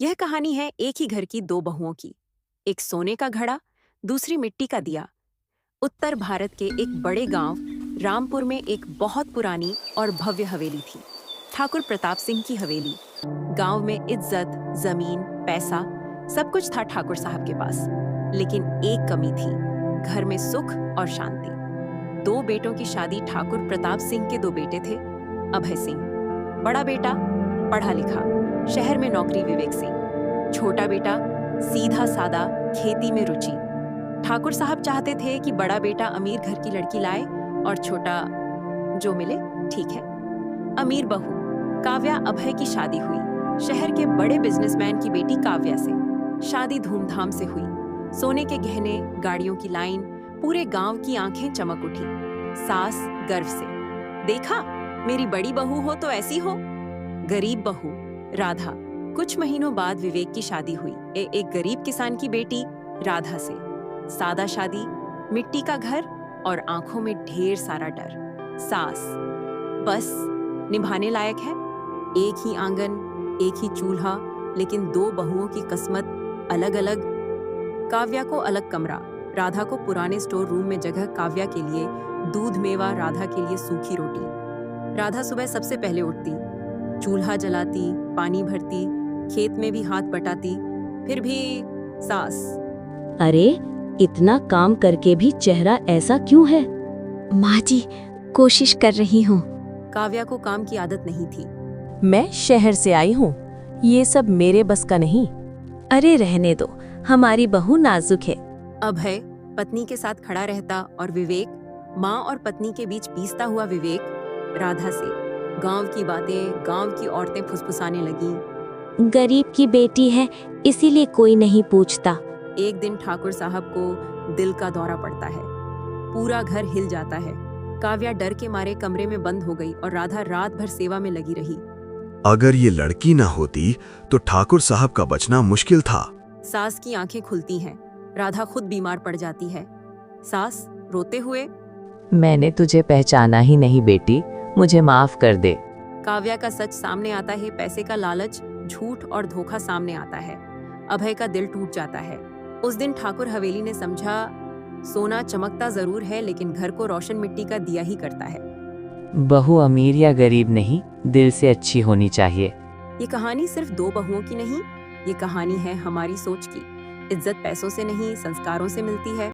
यह कहानी है एक ही घर की दो बहुओं की। एक सोने का घड़ा, दूसरी मिट्टी का दिया। उत्तर भारत के एक बड़े गांव रामपुर में एक बहुत पुरानी और भव्य हवेली थी। ठाकुर प्रताप सिंह की हवेली। गांव में इज्जत, जमीन, पैसा सब कुछ था ठाकुर साहब के पास। लेकिन एक कमी थी, घर में सुख और शांति। दो बेटों की शादी ठाकुर प्रताप सिंह के दो बेटे थे। अभय सिंह बड़ा बेटा, पढ़ा लिखा, शहर में नौकरी विवेक सिंह। छोटा बेटा सीधा सादा, खेती में रुचि। ठाकुर साहब चाहते थे कि बड़ा बेटा अमीर घर की लड़की लाए और छोटा जो मिले ठीक है। अमीर बहू काव्या अभय की शादी हुई। शहर के बड़े बिजनेसमैन की बेटी काव्या से। शादी धूमधाम से हुई। सोने के गहने, गाड़ियों की लाइन, पूरे गांव की आंखें चमक उठी। सास गर्व से, देखा मेरी बड़ी बहू हो तो ऐसी हो। गरीब बहू राधा। कुछ महीनों बाद विवेक की शादी हुई एक गरीब किसान की बेटी राधा से। सादा शादी, मिट्टी का घर और आंखों में ढेर सारा डर। सास बस निभाने लायक है। एक ही आंगन, एक ही चूल्हा, लेकिन दो बहुओं की किस्मत अलग अलग। काव्या को अलग कमरा, राधा को पुराने स्टोर रूम में जगह। काव्या के लिए दूध मेवा, राधा के लिए सूखी रोटी। राधा सुबह सबसे पहले उठती, चूल्हा जलाती, पानी भरती, खेत में भी हाथ बटाती। फिर भी सास, अरे इतना काम करके भी चेहरा ऐसा क्यों है? माँ जी, कोशिश कर रही हूँ। काव्या को काम की आदत नहीं थी। मैं शहर से आई हूँ, ये सब मेरे बस का नहीं। अरे रहने दो, हमारी बहू नाजुक है। अभय पत्नी के साथ खड़ा रहता और विवेक माँ और पत्नी के बीच पीसता हुआ विवेक राधा से। गांव की बातें, गांव की औरतें फुसफुसाने लगी। गरीब की बेटी है, इसीलिए कोई नहीं पूछता। एक दिन ठाकुर साहब को दिल का दौरा पड़ता है। पूरा घर हिल जाता है। काव्या डर के मारे कमरे में बंद हो गई और राधा रात भर सेवा में लगी रही। अगर ये लड़की ना होती तो ठाकुर साहब का बचना मुश्किल था। सास की आंखें खुलती हैं। राधा खुद बीमार पड़ जाती है। सास रोते हुए, मैंने तुझे पहचाना ही नहीं बेटी, मुझे माफ कर दे। काव्या का सच सामने आता है। पैसे का लालच, झूठ और धोखा सामने आता है। अभय का दिल टूट जाता है। उस दिन ठाकुर हवेली ने समझा, सोना चमकता जरूर है लेकिन घर को रोशन मिट्टी का दिया ही करता है। बहू अमीर या गरीब नहीं, दिल से अच्छी होनी चाहिए। ये कहानी सिर्फ दो बहुओं की नहीं, ये कहानी है हमारी सोच की। इज्जत पैसों से नहीं, संस्कारों से मिलती है।